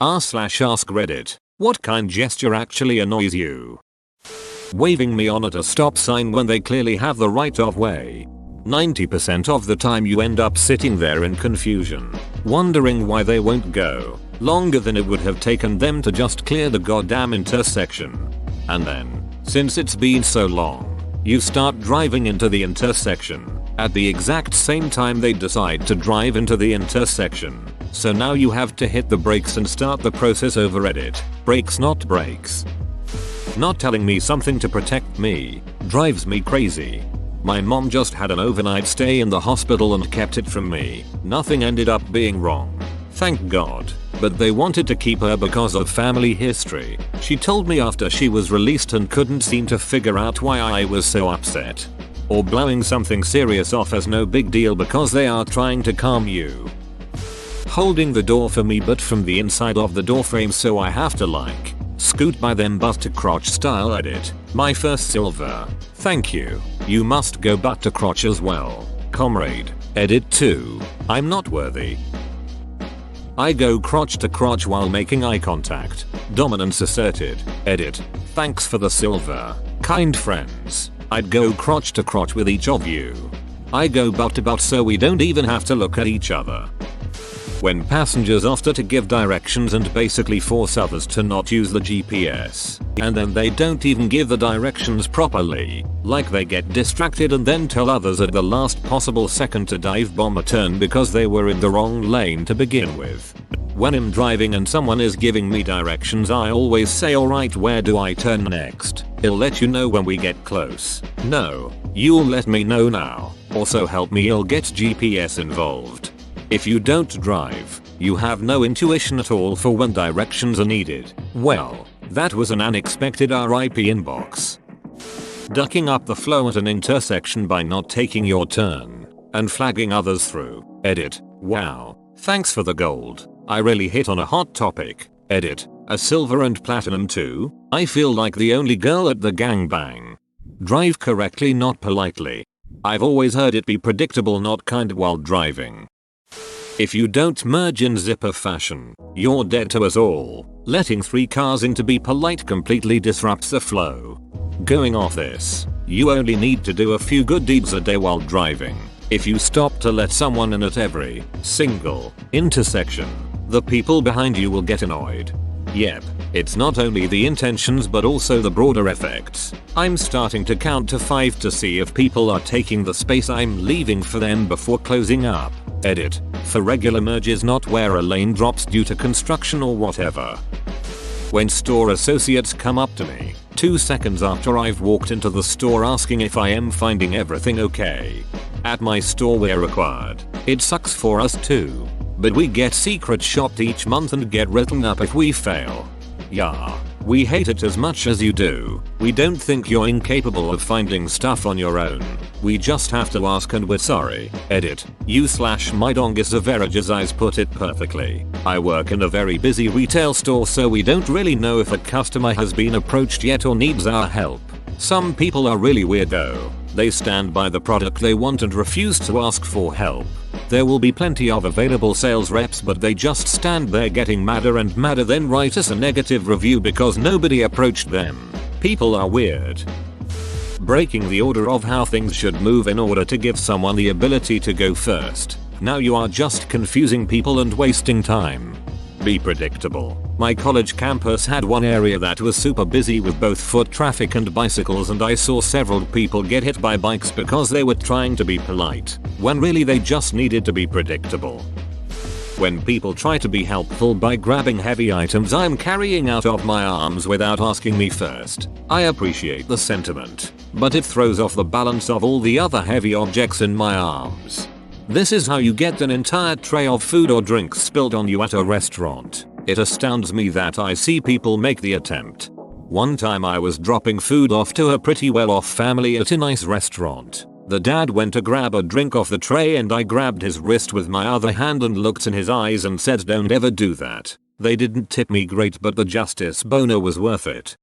r/ask Reddit. What kind gesture actually annoys you? Waving me on at a stop sign when they clearly have the right of way. 90% of the time you end up sitting there in confusion, wondering why they won't go longer than it would have taken them to just clear the goddamn intersection. And then, since it's been so long, you start driving into the intersection at the exact same time they decide to drive into the intersection. So now you have to hit the brakes and start the process over Reddit. Brakes not brakes. Not telling me something to protect me drives me crazy. My mom just had an overnight stay in the hospital and kept it from me. Nothing ended up being wrong, thank God, but they wanted to keep her because of family history. She told me after she was released and couldn't seem to figure out why I was so upset. Or blowing something serious off as no big deal because they are trying to calm you. Holding the door for me but from the inside of the door frame, so I have to like scoot by them butt to crotch style. Edit. My first silver. Thank you. You must go butt to crotch as well, comrade. Edit 2. I'm not worthy. I go crotch to crotch while making eye contact. Dominance asserted. Edit. Thanks for the silver, kind friends. I'd go crotch to crotch with each of you. I go butt to butt so we don't even have to look at each other. When passengers offer to give directions and basically force others to not use the GPS, and then they don't even give the directions properly, like they get distracted and then tell others at the last possible second to dive bomb a turn because they were in the wrong lane to begin with. When I'm driving and someone is giving me directions, I always say, alright, where do I turn next? I'll let you know when we get close. No, you'll let me know now. Also help me, I'll get GPS involved. If you don't drive, you have no intuition at all for when directions are needed. Well, that was an unexpected RIP inbox. Ducking up the flow at an intersection by not taking your turn and flagging others through. Edit. Wow. Thanks for the gold. I really hit on a hot topic. Edit. A silver and platinum too. I feel like the only girl at the gangbang. Drive correctly, not politely. I've always heard it be predictable, not kind while driving. If you don't merge in zipper fashion, you're dead to us all. Letting 3 cars in to be polite completely disrupts the flow. Going off this, you only need to do a few good deeds a day while driving. If you stop to let someone in at every single intersection, the people behind you will get annoyed. Yep, it's not only the intentions but also the broader effects. I'm starting to count to 5 to see if people are taking the space I'm leaving for them before closing up. Edit. For regular merges, not where a lane drops due to construction or whatever. When store associates come up to me 2 seconds after I've walked into the store asking if I am finding everything okay at my store where required, it sucks for us too. But we get secret shopped each month and get written up if we fail. Yeah, we hate it as much as you do. We don't think you're incapable of finding stuff on your own. We just have to ask and we're sorry. Edit. You/my dongus of eyes put it perfectly. I work in a very busy retail store, so we don't really know if a customer has been approached yet or needs our help. Some people are really weird though. They stand by the product they want and refuse to ask for help. There will be plenty of available sales reps, but they just stand there getting madder and madder, then write us a negative review because nobody approached them. People are weird. Breaking the order of how things should move in order to give someone the ability to go first. Now you are just confusing people and wasting time. Be predictable. My college campus had one area that was super busy with both foot traffic and bicycles, and I saw several people get hit by bikes because they were trying to be polite, when really they just needed to be predictable. When people try to be helpful by grabbing heavy items I'm carrying out of my arms without asking me first, I appreciate the sentiment, but it throws off the balance of all the other heavy objects in my arms. This is how you get an entire tray of food or drinks spilled on you at a restaurant. It astounds me that I see people make the attempt. One time I was dropping food off to a pretty well-off family at a nice restaurant. The dad went to grab a drink off the tray and I grabbed his wrist with my other hand and looked in his eyes and said, "Don't ever do that." They didn't tip me great, but the justice boner was worth it.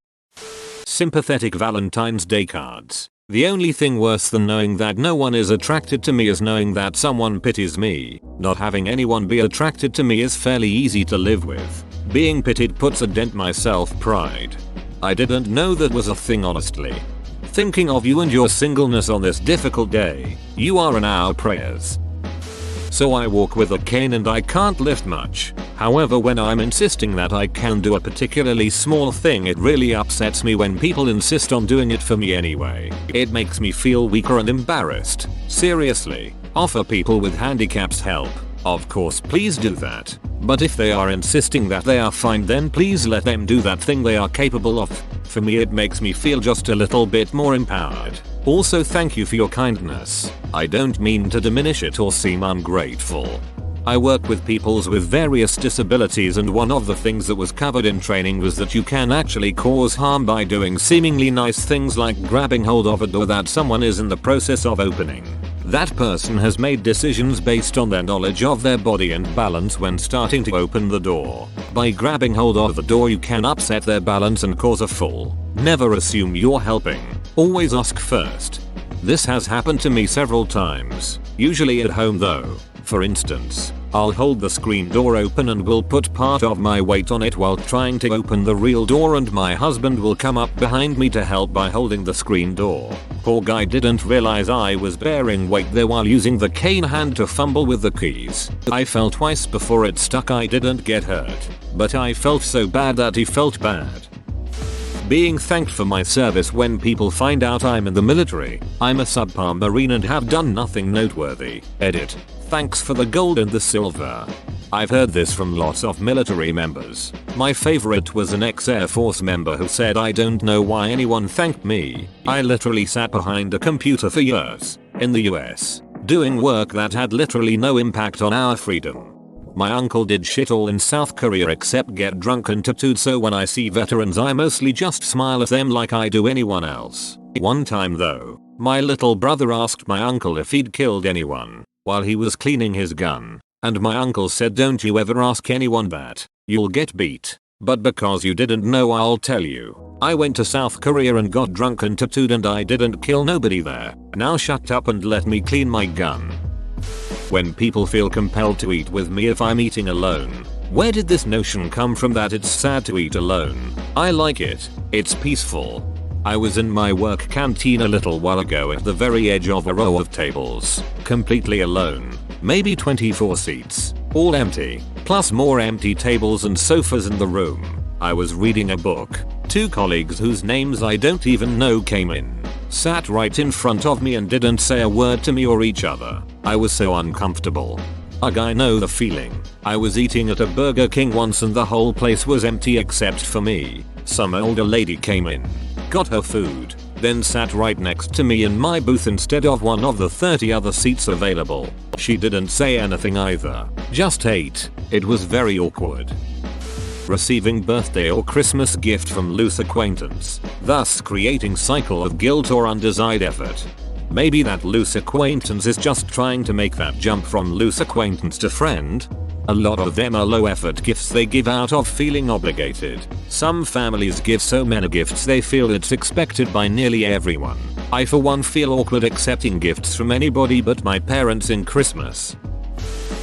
Sympathetic Valentine's Day cards. The only thing worse than knowing that no one is attracted to me is knowing that someone pities me. Not having anyone be attracted to me is fairly easy to live with. Being pitied puts a dent my self-pride. I didn't know that was a thing honestly. Thinking of you and your singleness on this difficult day, you are in our prayers. So I walk with a cane and I can't lift much. However, when I'm insisting that I can do a particularly small thing, it really upsets me when people insist on doing it for me anyway. It makes me feel weaker and embarrassed. Seriously, offer people with handicaps help. Of course, please do that. But if they are insisting that they are fine, then please let them do that thing they are capable of. For me, it makes me feel just a little bit more empowered. Also, thank you for your kindness. I don't mean to diminish it or seem ungrateful. I work with people with various disabilities, and one of the things that was covered in training was that you can actually cause harm by doing seemingly nice things like grabbing hold of a door that someone is in the process of opening. That person has made decisions based on their knowledge of their body and balance when starting to open the door. By grabbing hold of the door, you can upset their balance and cause a fall. Never assume you're helping. Always ask first. This has happened to me several times, usually at home though. For instance, I'll hold the screen door open and will put part of my weight on it while trying to open the real door, and my husband will come up behind me to help by holding the screen door. Poor guy didn't realize I was bearing weight there while using the cane hand to fumble with the keys. I fell twice before it stuck. I didn't get hurt, but I felt so bad that he felt bad. Being thanked for my service when people find out I'm in the military. I'm a subpar Marine and have done nothing noteworthy. Edit. Thanks for the gold and the silver. I've heard this from lots of military members. My favorite was an ex-Air Force member who said, "I don't know why anyone thanked me. I literally sat behind a computer for years in the US, doing work that had literally no impact on our freedom." My uncle did shit all in South Korea except get drunk and tattooed, so when I see veterans I mostly just smile at them like I do anyone else. One time though, my little brother asked my uncle if he'd killed anyone while he was cleaning his gun, and my uncle said, "Don't you ever ask anyone that, you'll get beat." But because you didn't know, I'll tell you. I went to South Korea and got drunk and tattooed, and I didn't kill nobody there. Now shut up and let me clean my gun. When people feel compelled to eat with me if I'm eating alone. Where did this notion come from that it's sad to eat alone? I like it. It's peaceful. I was in my work canteen a little while ago at the very edge of a row of tables, completely alone. Maybe 24 seats, all empty, plus more empty tables and sofas in the room. I was reading a book. Two colleagues whose names I don't even know came in, sat right in front of me and didn't say a word to me or each other. I was so uncomfortable. I know the feeling. I was eating at a Burger King once and the whole place was empty except for me. Some older lady came in, got her food, then sat right next to me in my booth instead of one of the 30 other seats available. She didn't say anything either, just ate. It was very awkward. Receiving birthday or Christmas gift from loose acquaintance, thus creating cycle of guilt or undesired effort. Maybe that loose acquaintance is just trying to make that jump from loose acquaintance to friend. A lot of them are low effort gifts they give out of feeling obligated. Some families give so many gifts they feel it's expected by nearly everyone. I for one feel awkward accepting gifts from anybody but my parents in Christmas.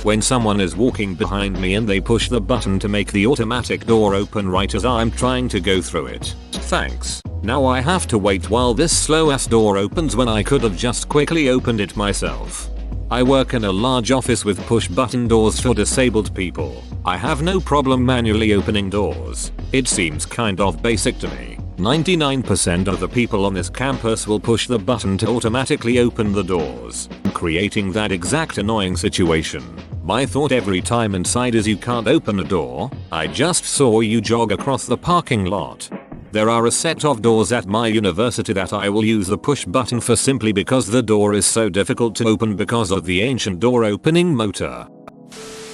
When someone is walking behind me and they push the button to make the automatic door open right as I'm trying to go through it. Thanks. Now I have to wait while this slow ass door opens when I could have just quickly opened it myself. I work in a large office with push button doors for disabled people. I have no problem manually opening doors. It seems kind of basic to me. 99% of the people on this campus will push the button to automatically open the doors, creating that exact annoying situation. My thought every time inside is, you can't open a door. I just saw you jog across the parking lot. There are a set of doors at my university that I will use the push button for simply because the door is so difficult to open because of the ancient door opening motor.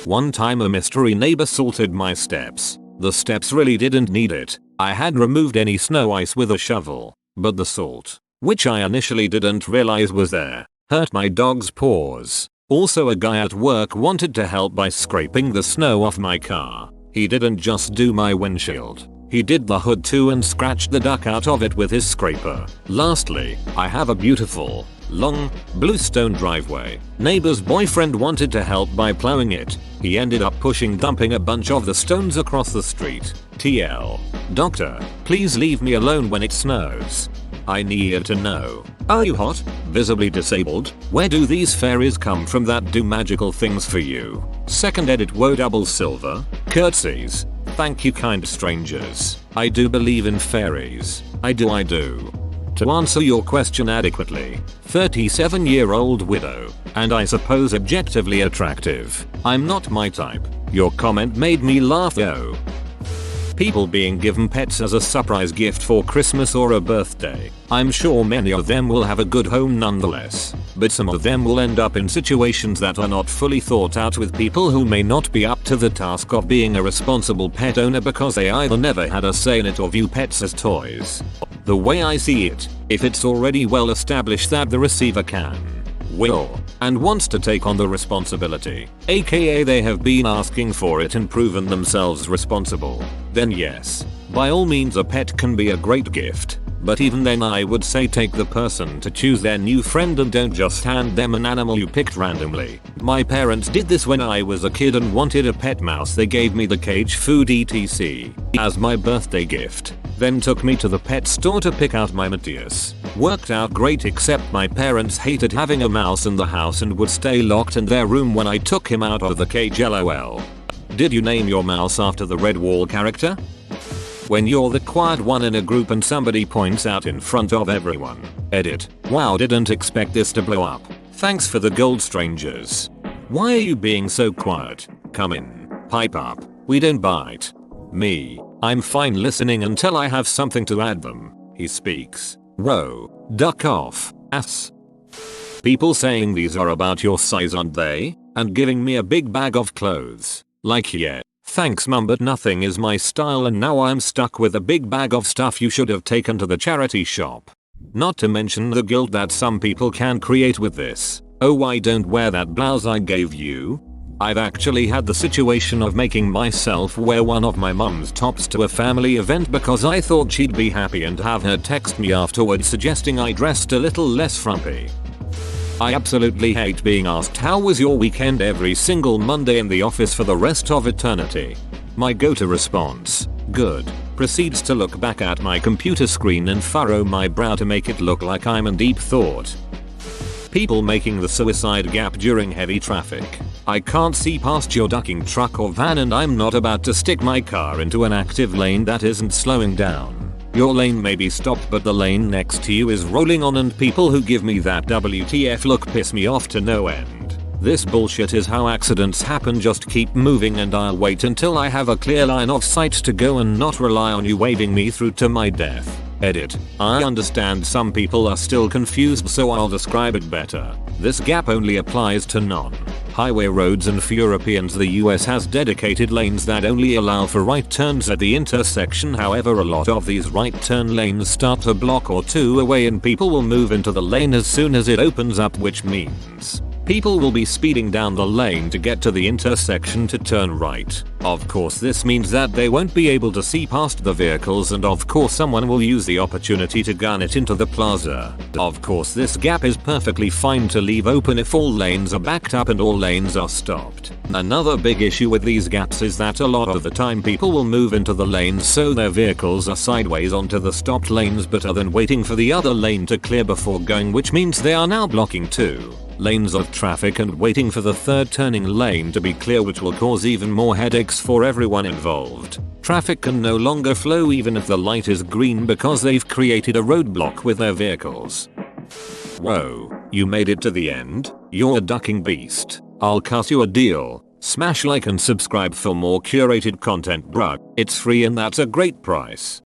One time a mystery neighbor salted my steps. The steps really didn't need it. I had removed any snow ice with a shovel, but the salt, which I initially didn't realize was there, hurt my dog's paws. Also, a guy at work wanted to help by scraping the snow off my car. He didn't just do my windshield. He did the hood too and scratched the duck out of it with his scraper. Lastly, I have a beautiful, Long, bluestone driveway. Neighbor's boyfriend wanted to help by plowing it. He ended up dumping a bunch of the stones across the street. TL. Doctor, please leave me alone when it snows. I need to know. Are you hot? Visibly disabled? Where do these fairies come from that do magical things for you? Second edit woe double silver. Curtsies. Thank you kind strangers. I do believe in fairies. I do. To answer your question adequately, 37-year-old widow, and I suppose objectively attractive. I'm not my type. Your comment made me laugh though. People being given pets as a surprise gift for Christmas or a birthday. I'm sure many of them will have a good home nonetheless, but some of them will end up in situations that are not fully thought out with people who may not be up to the task of being a responsible pet owner because they either never had a say in it or view pets as toys. The way I see it, if it's already well established that the receiver can, will, and wants to take on the responsibility, aka they have been asking for it and proven themselves responsible, then yes, by all means a pet can be a great gift. But even then I would say take the person to choose their new friend and don't just hand them an animal you picked randomly. My parents did this when I was a kid and wanted a pet mouse. They gave me the cage food etc. as my birthday gift. Then took me to the pet store to pick out my Matthias. Worked out great except my parents hated having a mouse in the house and would stay locked in their room when I took him out of the cage lol. Did you name your mouse after the Red Wall character? When you're the quiet one in a group and somebody points out in front of everyone. Edit. Wow, didn't expect this to blow up. Thanks for the gold strangers. Why are you being so quiet? Come in. Pipe up. We don't bite. Me. I'm fine listening until I have something to add them. He speaks. Whoa. Duck off. Ass. People saying these are about your size aren't they? And giving me a big bag of clothes. Like yeah. Thanks mum but nothing is my style and now I'm stuck with a big bag of stuff you should have taken to the charity shop. Not to mention the guilt that some people can create with this. Oh I don't wear that blouse I gave you. I've actually had the situation of making myself wear one of my mum's tops to a family event because I thought she'd be happy and have her text me afterwards suggesting I dressed a little less frumpy. I absolutely hate being asked how was your weekend every single Monday in the office for the rest of eternity. My go-to response, good, proceeds to look back at my computer screen and furrow my brow to make it look like I'm in deep thought. People making the suicide gap during heavy traffic. I can't see past your ducking truck or van and I'm not about to stick my car into an active lane that isn't slowing down. Your lane may be stopped but the lane next to you is rolling on and people who give me that WTF look piss me off to no end. This bullshit is how accidents happen, just keep moving and I'll wait until I have a clear line of sight to go and not rely on you waving me through to my death. Edit. I understand some people are still confused so I'll describe it better. This gap only applies to non-highway roads and for Europeans the US has dedicated lanes that only allow for right turns at the intersection. However a lot of these right turn lanes start a block or two away and people will move into the lane as soon as it opens up, which means people will be speeding down the lane to get to the intersection to turn right. Of course this means that they won't be able to see past the vehicles and of course someone will use the opportunity to gun it into the plaza. Of course this gap is perfectly fine to leave open if all lanes are backed up and all lanes are stopped. Another big issue with these gaps is that a lot of the time people will move into the lanes so their vehicles are sideways onto the stopped lanes but are then waiting for the other lane to clear before going, which means they are now blocking two lanes of traffic and waiting for the third turning lane to be clear, which will cause even more headaches for everyone involved. Traffic can no longer flow even if the light is green because they've created a roadblock with their vehicles. Whoa, you made it to the end? You're a ducking beast. I'll cut you a deal. Smash like and subscribe for more curated content bruh. It's free and that's a great price.